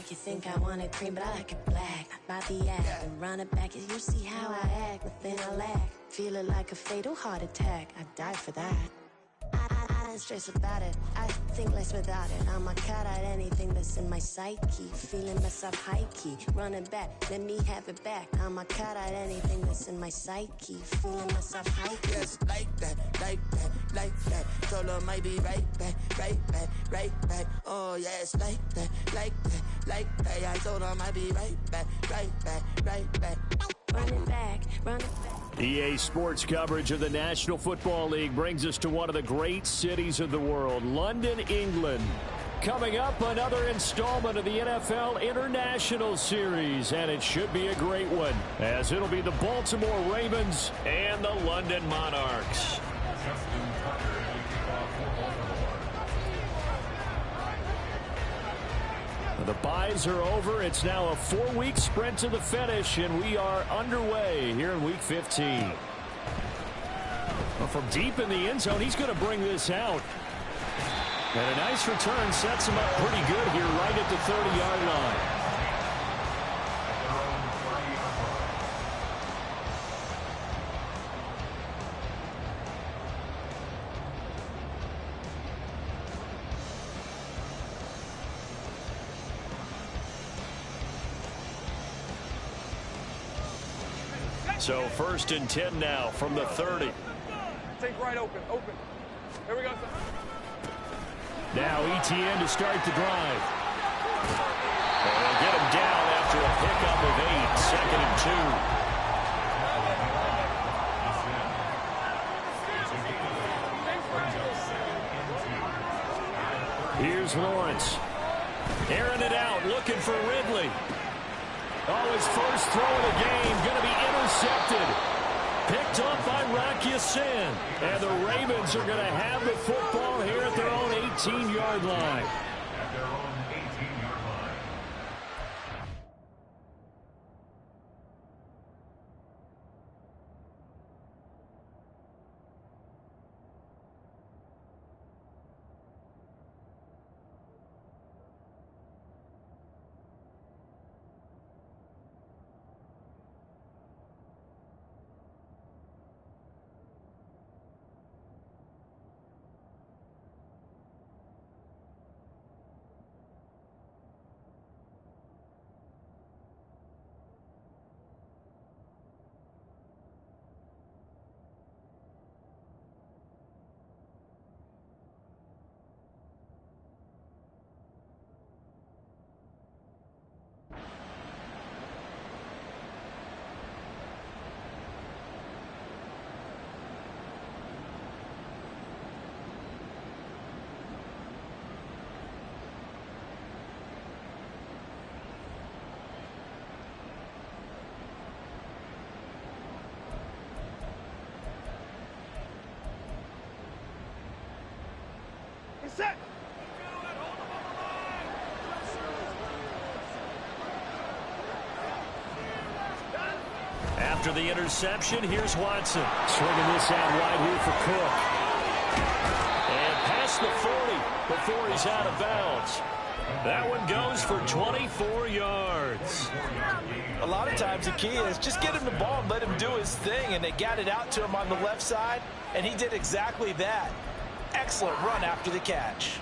You think I want it cream, but I like it black. About the act and run it back, and you see how I act. Within I lack, feel it like a fatal heart attack. I die for that. I don't stress about it. I think less without it. I'ma cut out anything that's in my psyche. Feeling myself high key, running back. Let me have it back. I'ma cut out anything that's in my psyche. Feeling myself high key. Yes, like that, like that, like that. Told her might be right back, right back, right back. Oh yes, like that, like that, like that. I told her might be right back, right back, right back. Running back, running back. EA Sports coverage of the National Football League brings us to one of the great cities of the world, London, England. Coming up, another installment of the NFL International Series, and it should be a great one, as it'll be the Baltimore Ravens and the London Monarchs. The byes are over. It's now a 4-week sprint to the finish, and we are underway here in Week 15. Well, from deep in the end zone, he's going to bring this out. And a nice return sets him up pretty good here right at the 30-yard line. So 1st and 10 now from the 30. Take right, open. Here we go. Now ETN to start the drive. And they'll get him down after a pickup of 8, 2nd and 2. Here's Lawrence. Airing it out, looking for Ridley. Oh, his first throw of the game, going to be intercepted. Picked up by Rocky Sin. And the Ravens are going to have the football here at their own 18-yard line. Set. After the interception, here's Watson. Swinging this out wide here for Cook. And past the 40 before he's out of bounds. That one goes for 24 yards. A lot of times the key is just get him the ball and let him do his thing, and they got it out to him on the left side, and he did exactly that. Excellent run after the catch.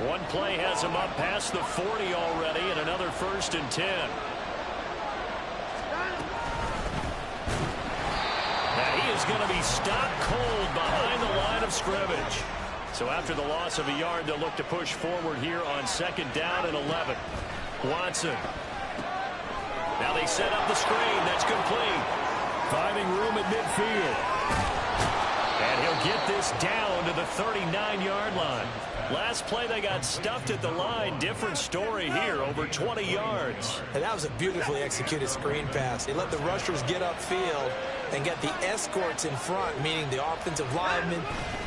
One play has him up past the 40 already, and another 1st and 10. Now he is going to be stopped cold behind the line of scrimmage. So after the loss of a yard, they'll look to push forward here on 2nd down and 11. Watson. Now they set up the screen. That's complete. Finding room at midfield. And he'll get this down to the 39-yard line. Last play, they got stuffed at the line. Different story here, over 20 yards. And that was a beautifully executed screen pass. He let the rushers get upfield and get the escorts in front, meaning the offensive linemen,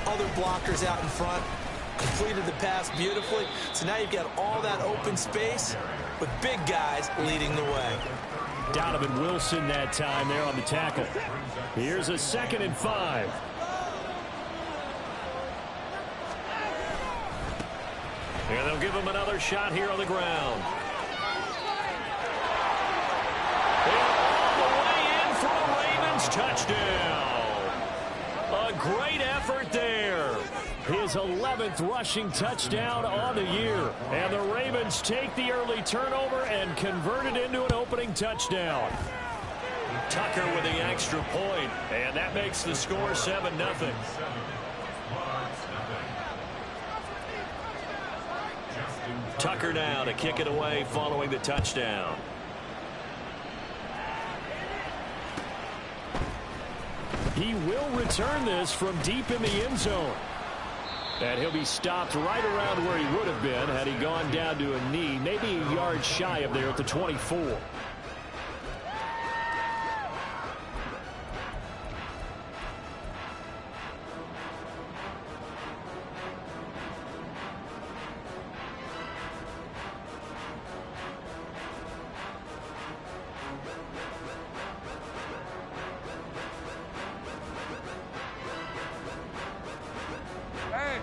other blockers out in front. Completed the pass beautifully. So now you've got all that open space with big guys leading the way. Donovan Wilson that time there on the tackle. Here's a 2nd and 5. And they'll give him another shot here on the ground. And all the way in for a Ravens touchdown. A great effort there. His 11th rushing touchdown on the year. And the Ravens take the early turnover and convert it into an opening touchdown. Tucker with the extra point, and that makes the score 7-0. Tucker now to kick it away following the touchdown. He will return this from deep in the end zone. And he'll be stopped right around where he would have been had he gone down to a knee, maybe a yard shy of there at the 24.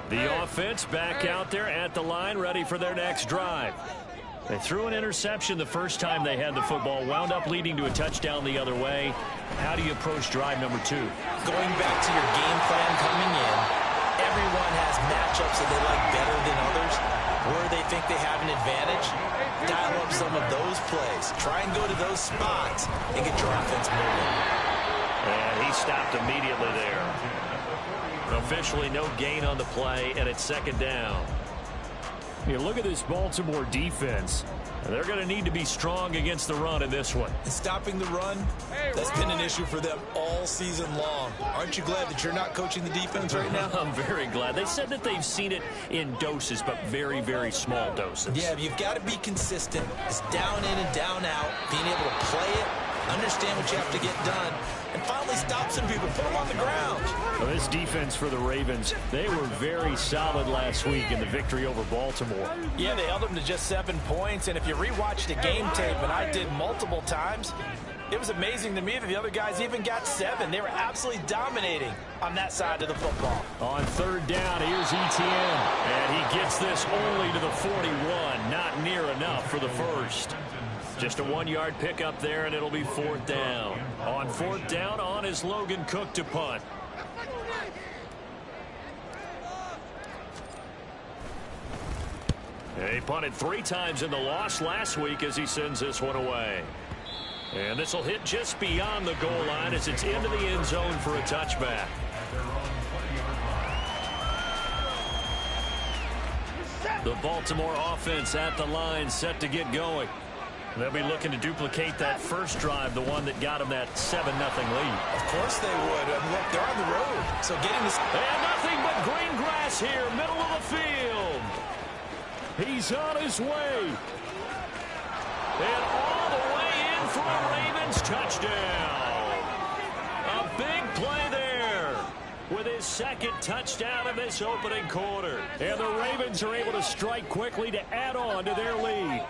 The offense back out there at the line, ready for their next drive. They threw an interception the first time they had the football, wound up leading to a touchdown the other way. How do you approach drive number 2? Going back to your game plan coming in, everyone has matchups that they like better than others. Where they think they have an advantage, dial up some of those plays. Try and go to those spots and get your offense moving. And he stopped immediately there. Officially no gain on the play, and it's second down. You look at this Baltimore defense. They're going to need to be strong against the run in this one. And stopping the run, that's been an issue for them all season long. Aren't you glad that you're not coaching the defense right now? I'm very glad. They said that they've seen it in doses, but very, very small doses. Yeah, you've got to be consistent. It's down in and down out, being able to play it, understand what you have to get done, and finally stop some people, put them on the ground. Well, this defense for the Ravens, they were very solid last week in the victory over Baltimore. Yeah, they held them to just 7 points, and if you rewatch the game tape, and I did multiple times, it was amazing to me that the other guys even got 7. They were absolutely dominating on that side of the football. On third down, here's Etienne, and he gets this only to the 41, not near enough for the first. Just a 1-yard pickup there, and it'll be fourth down. On fourth down, on is Logan Cook to punt. He punted 3 times in the loss last week as he sends this one away. And this will hit just beyond the goal line as it's into the end zone for a touchback. The Baltimore offense at the line, set to get going. They'll be looking to duplicate that first drive, the one that got them that 7-0 lead. Of course they would. And look, they're on the road. So getting this... And nothing but green grass here, middle of the field. He's on his way. And all the way in for a Ravens touchdown. A big play there with his second touchdown of this opening quarter. And the Ravens are able to strike quickly to add on to their lead.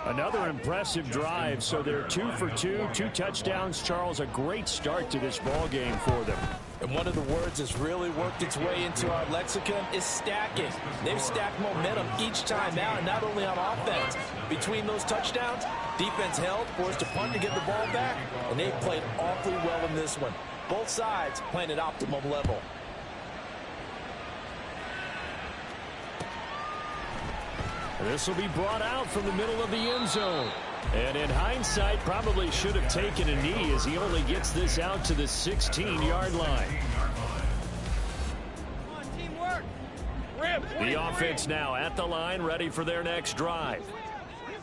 Another impressive drive, so they're 2 for 2, 2 touchdowns. Charles, a great start to this ball game for them. And one of the words that's really worked its way into our lexicon is stacking. They've stacked momentum each time out, and not only on offense. Between those touchdowns, defense held, forced a punt to get the ball back, and they've played awfully well in this one. Both sides playing at optimum level. This will be brought out from the middle of the end zone. And in hindsight, probably should have taken a knee as he only gets this out to the 16-yard line. The offense now at the line, ready for their next drive.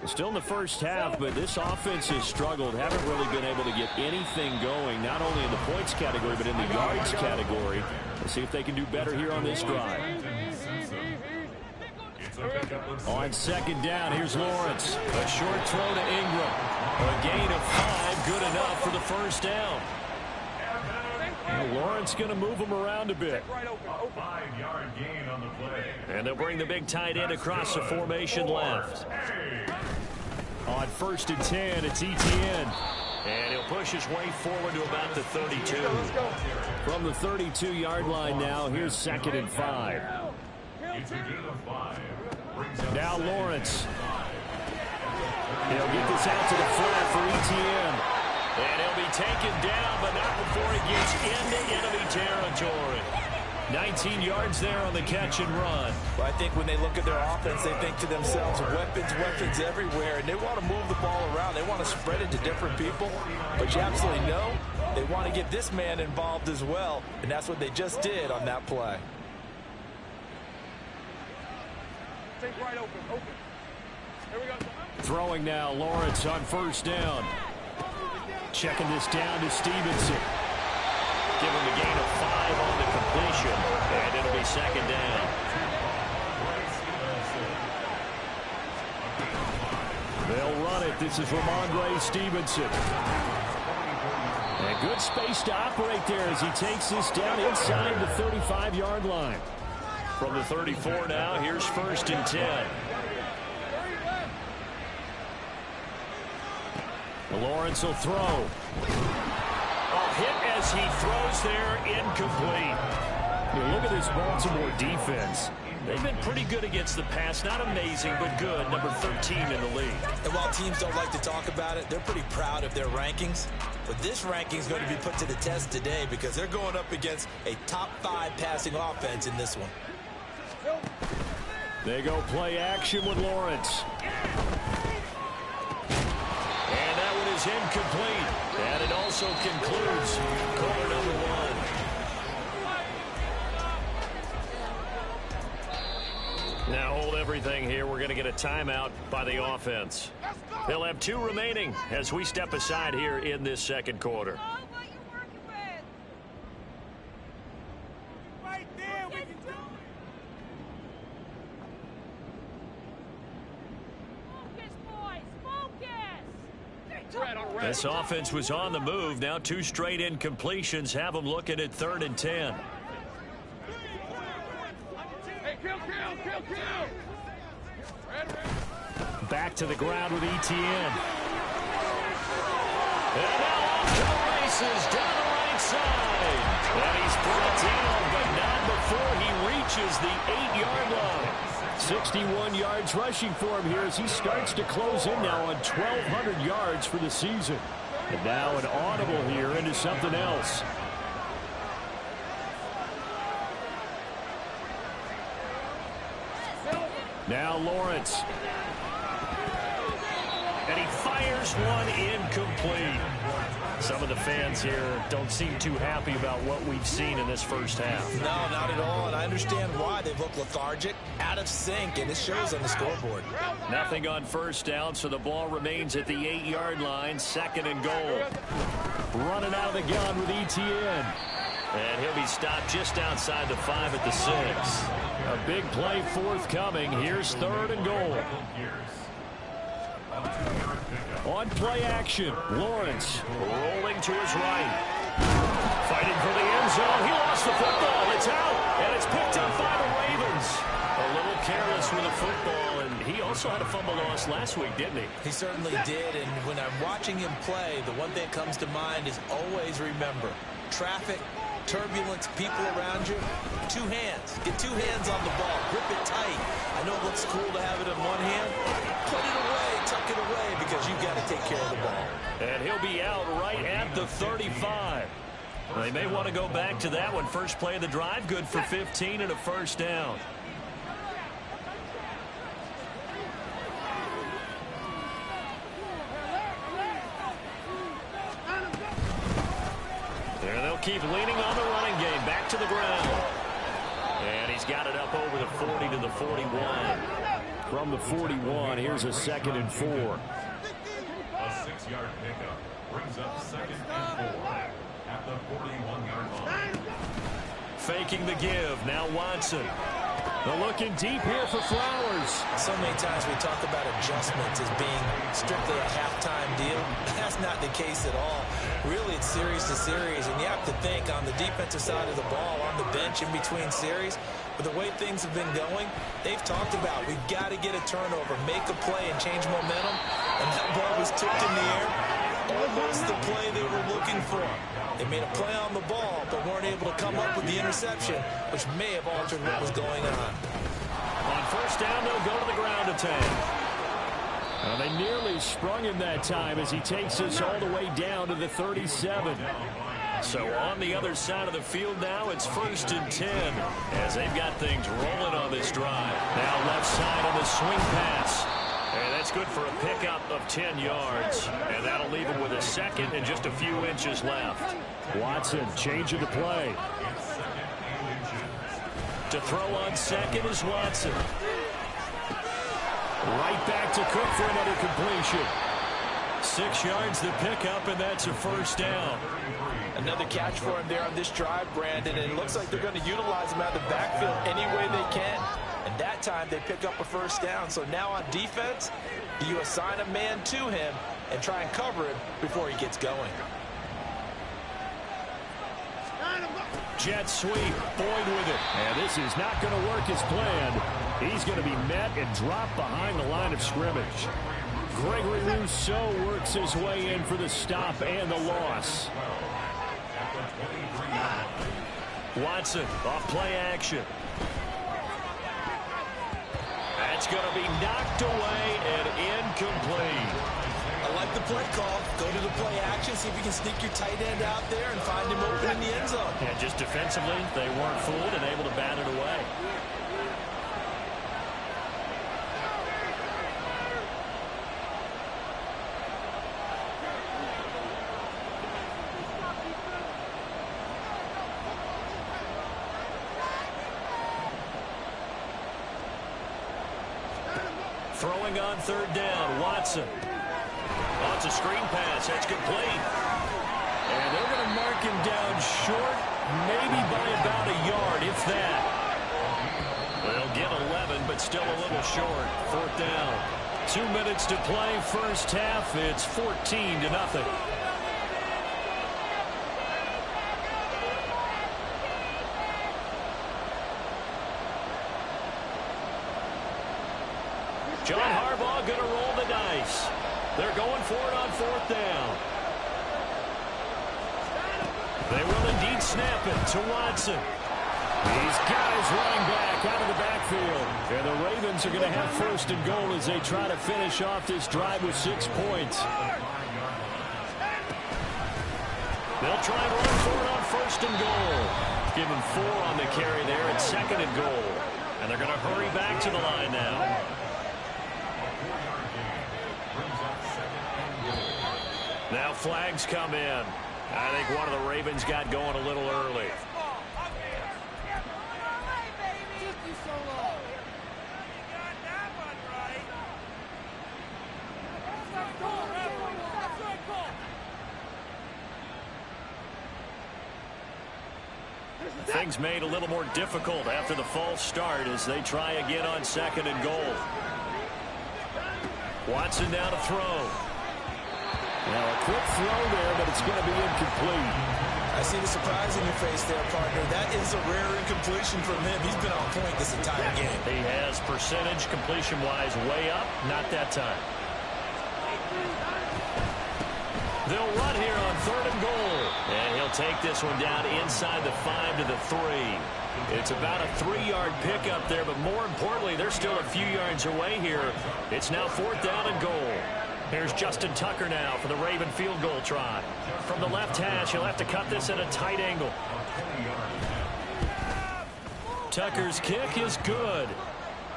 Still in the first half, but this offense has struggled. Haven't really been able to get anything going, not only in the points category, but in the yards category. Let's see if they can do better here on this drive. On second down, here's Lawrence. A short throw to Ingram. A gain of 5, good enough for the first down. And Lawrence going to move him around a bit. A 5-yard gain on the play. And they'll bring the big tight end across the formation left. On first and 10, it's Etienne. And he'll push his way forward to about the 32. From the 32-yard line now, here's second and 5. It's a good of 5. Brings up Now Lawrence. He'll get this out to the flat for ETN. And he'll be taken down, but not before he gets into enemy territory. 19 yards there on the catch and run. Well, I think when they look at their offense, they think to themselves, weapons everywhere, and they want to move the ball around. They want to spread it to different people, but you absolutely know they want to get this man involved as well, and that's what they just did on that play. Take right open. Here we go. Throwing now, Lawrence on first down. Checking this down to Stevenson. Give him a gain of 5 on the completion, and it'll be second down. They'll run it. This is Ramondre Stevenson. And good space to operate there as he takes this down inside the 35-yard line. From the 34 now, here's first and 10. Lawrence will throw. Hit as he throws there, incomplete. Look at this Baltimore defense. They've been pretty good against the pass. Not amazing, but good. Number 13 in the league. And while teams don't like to talk about it, they're pretty proud of their rankings. But this ranking is going to be put to the test today because they're going up against a top 5 passing offense in this one. They go play action with Lawrence. And that one is incomplete. And it also concludes quarter number 1. Now hold everything here. We're going to get a timeout by the offense. They'll have 2 remaining as we step aside here in this second quarter. This offense was on the move. Now 2 straight incompletions have them looking at 3rd and 10. Back to the ground with ETN. And now off to the races down the right side. And he's brought down, but not before he reaches the 8-yard line. 61 yards rushing for him here as he starts to close in now on 1,200 yards for the season. And now an audible here into something else. Now Lawrence. And he fires one incomplete. Some of the fans here don't seem too happy about what we've seen in this first half. No, not at all, and I understand why. They've looked lethargic, out of sync, and it shows on the scoreboard. Nothing on first down, so the ball remains at the 8-yard line, 2nd and goal. Running out of the gun with ETN. And he'll be stopped just outside the 5 at the 6. A big play forthcoming. Here's 3rd and goal. On play action, Lawrence rolling to his right. Fighting for the end zone. He lost the football. It's out, and it's picked up by the Ravens. A little careless with the football, and he also had a fumble loss last week, didn't he? He certainly did, and when I'm watching him play, the one thing that comes to mind is always remember, traffic, turbulence, people around you, 2 hands. Get 2 hands on the ball. Grip it tight. I know it looks cool to have it in one hand. Put it away, tuck it away, because you've got to take care of the ball. And he'll be out right at the 35. They may want to go back to that one. First play of the drive, good for 15 and a first down. There they'll keep leaning on the running game. Back to the ground. And he's got it up over the 40 to the 41. From the 41, here's a 2nd and 4. a 6-yard pickup. Brings up 2nd and 4 at the 41-yard line. Faking the give. Now Watson. They're looking deep here for Flowers. So many times we talk about adjustments as being strictly a halftime deal. That's not the case at all. Really, it's series to series, and you have to think on the defensive side of the ball, on the bench in between series, but the way things have been going, they've talked about we've got to get a turnover, make a play, and change momentum, and that ball was tipped in the air. Almost the play they were looking for. They made a play on the ball, but weren't able to come up with the interception, which may have altered what was going on. first down, they'll go to the ground attack. They nearly sprung him that time as he takes us all the way down to the 37. So on the other side of the field now, it's 1st and 10 as they've got things rolling on this drive. Now left side on the swing pass. And that's good for a pickup of 10 yards. And that'll leave him with a second and just a few inches left. Watson changing the play. To throw on second is Watson. Right back to Cook for another completion. 6 yards the pickup, and that's a first down. Another catch for him there on this drive, Brandon, and it looks like they're going to utilize him out of the backfield any way they can. And that time they pick up a first down. So now on defense, do you assign a man to him and try and cover him before he gets going? Jet sweep, Boyd with it. And this is not going to work as planned. He's going to be met and dropped behind the line of scrimmage. Gregory Rousseau works his way in for the stop and the loss. Watson off play action. That's going to be knocked away and incomplete. I like the play call. Go to the play action, see if you can sneak your tight end out there and find him open in the end zone. And just defensively, they weren't fooled and able to bat it away. Throwing on third down, Watson. Oh, it's a screen pass. That's complete. And they're going to mark him down short, maybe by about a yard, if that. They'll get 11, but still a little short. 4th down. 2 minutes to play, first half. It's 14-0. John Harbaugh going to roll the dice. They're going for it on 4th down. They will indeed snap it to Watson. These guys running back out of the backfield. And the Ravens are going to have 1st and goal as they try to finish off this drive with 6 points. They'll try and run for it on 1st and goal. Give them 4 on the carry there at 2nd and goal. And they're going to hurry back to the line now. Now flags come in. I think one of the Ravens got going a little early. Things made a little more difficult after the false start as they try again on 2nd and goal. Watson now to throw. Now a quick throw there, but it's going to be incomplete. I see the surprise in your face there, partner. That is a rare incompletion from him. He's been on point this entire game. He has percentage completion-wise way up. Not that time. They'll run here on 3rd and goal. And he'll take this one down inside the 5 to the 3. It's about a 3-yard pickup there, but more importantly, they're still a few yards away here. It's now 4th down and goal. Here's Justin Tucker now for the Raven field goal try. From the left hash, he'll have to cut this at a tight angle. Tucker's kick is good.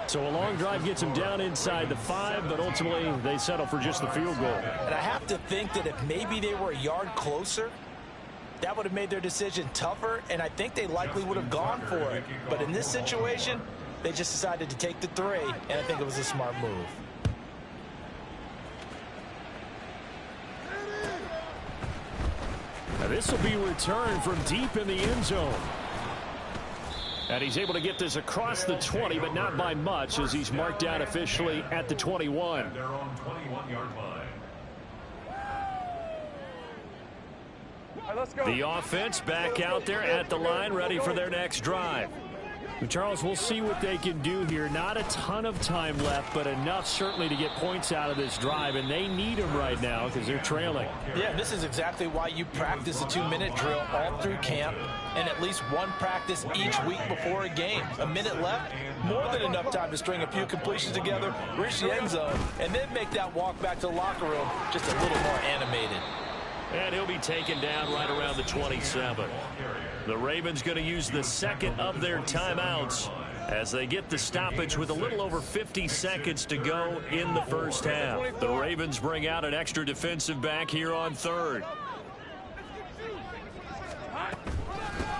So a long drive gets him down inside the 5, but ultimately they settle for just the field goal. And I have to think that if maybe they were a yard closer, that would have made their decision tougher, and I think they likely would have gone for it. But in this situation, they just decided to take the 3, and I think it was a smart move. Now this will be returned from deep in the end zone. And he's able to get this across the 20, but not by much as he's marked down officially at the 21. They're on 21-yard line. All right, let's go. The offense back out there at the line, ready for their next drive. Charles, we'll see what they can do here. Not a ton of time left, but enough certainly to get points out of this drive, and they need them right now because they're trailing. Yeah, this is exactly why you practice a 2-minute drill all through camp and at least one practice each week before a game. A minute left, more than enough time to string a few completions together, reach the end zone, and then make that walk back to the locker room just a little more animated. And he'll be taken down right around the 27. The Ravens going to use the second of their timeouts as they get the stoppage with a little over 50 seconds to go in the first half. The Ravens bring out an extra defensive back here on third.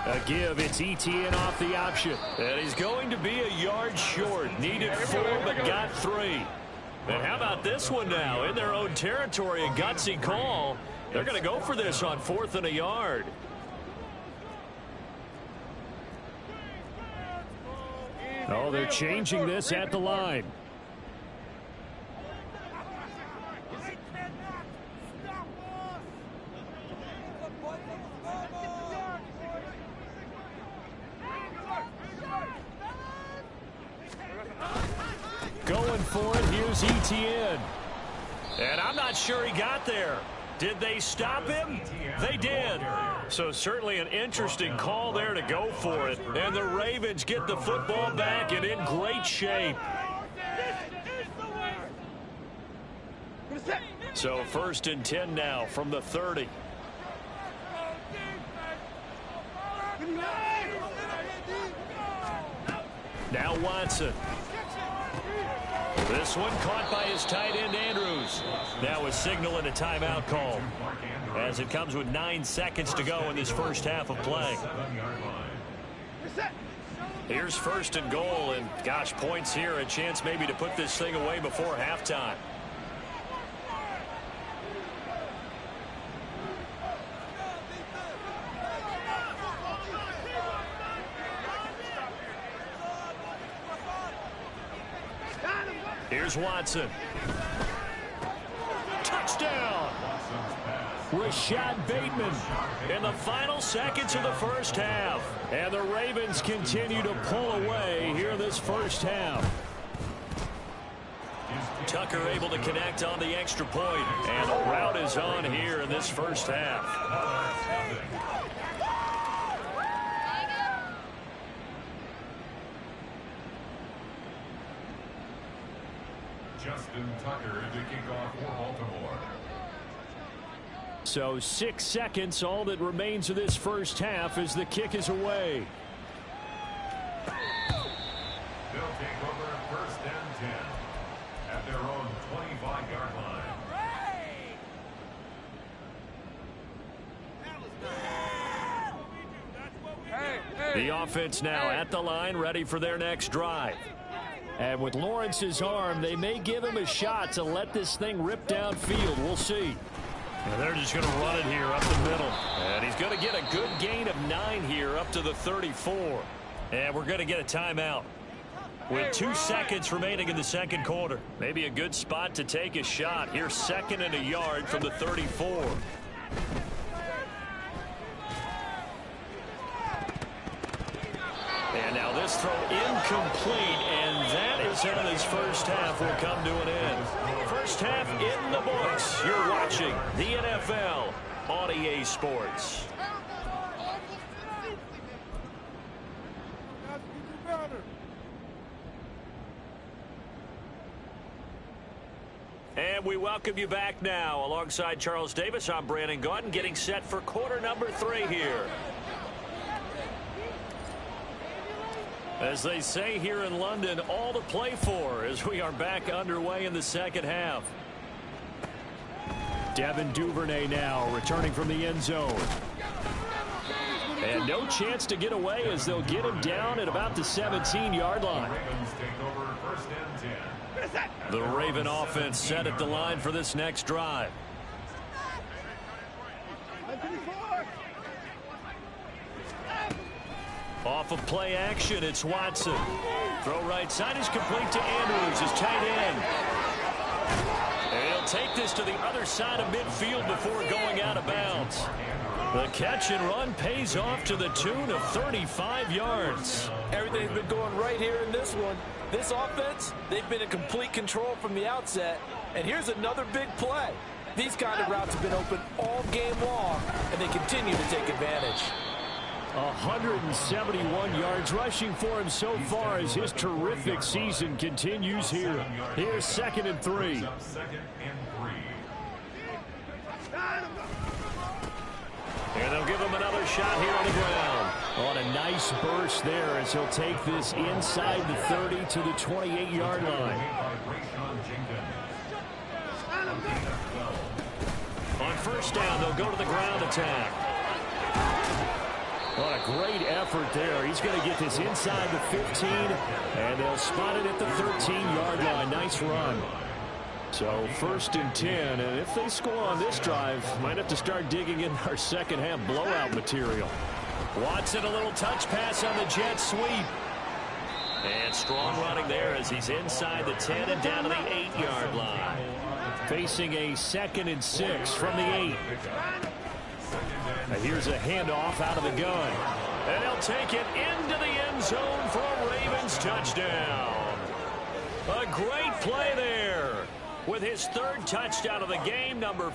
A give, it's Etienne off the option. And he's going to be a yard short. Needed 4, but got 3. And how about this one now? In their own territory, a gutsy call. They're going to go for this on 4th and a yard. Oh, they're changing this at the line. Going for it, here's Etienne. And I'm not sure he got there. Did they stop him? They did. So certainly an interesting call there to go for it. And the Ravens get the football back and in great shape. So 1st and 10 now from the 30. Now Watson. This one caught by his tight end, Andrews. Now a signal and a timeout call as it comes with 9 seconds to go in this first half of play. Here's 1st and goal, and gosh, points here, a chance maybe to put this thing away before halftime. Here's Watson. Touchdown! Rashad Bateman in the final seconds of the first half. And the Ravens continue to pull away here this first half. Tucker able to connect on the extra point. And the route is on here in this first half. Justin Tucker to kick off for Baltimore. So 6 seconds, all that remains of this first half as the kick is away. They'll take over 1st and 10 at their own 25-yard line. The offense now at the line, ready for their next drive. And with Lawrence's arm, they may give him a shot to let this thing rip downfield. We'll see. And they're just going to run it here up the middle. And he's going to get a good gain of 9 here up to the 34. And we're going to get a timeout. With 2 seconds remaining in the second quarter. Maybe a good spot to take a shot. Here's 2nd and a yard from the 34. And now this throw incomplete, and that is how this first half will come to an end. First half in the books. You're watching the NFL on EA Sports. And we welcome you back now. Alongside Charles Davis, I'm Brandon Gaudin, getting set for quarter number 3 here. As they say here in London, all to play for as we are back underway in the second half. Devin Duvernay now returning from the end zone. And no chance to get away as they'll get him down at about the 17-yard line. The Raven offense set at the line for this next drive. Off of play action, it's Watson. Throw right side is complete to Andrews, his tight end. And he'll take this to the other side of midfield before going out of bounds. The catch and run pays off to the tune of 35 yards. Everything's been going right here in this one. This offense, they've been in complete control from the outset. And here's another big play. These kind of routes have been open all game long, and they continue to take advantage. 171 yards rushing for him so far as his terrific season continues here. Here's 2nd and 3. And they'll give him another shot here on the ground. On a nice burst there as he'll take this inside the 30 to the 28-yard line. On first down, they'll go to the ground attack. What a great effort there. He's going to get this inside the 15, and they'll spot it at the 13-yard line. Nice run. So 1st and 10, and if they score on this drive, might have to start digging in our second-half blowout material. Watson, a little touch pass on the jet sweep. And strong running there as he's inside the 10 and down to the 8-yard line. Facing a 2nd and 6 from the 8. Now here's a handoff out of the gun. And he'll take it into the end zone for a Ravens touchdown. A great play there with his 3rd touchdown of the game, number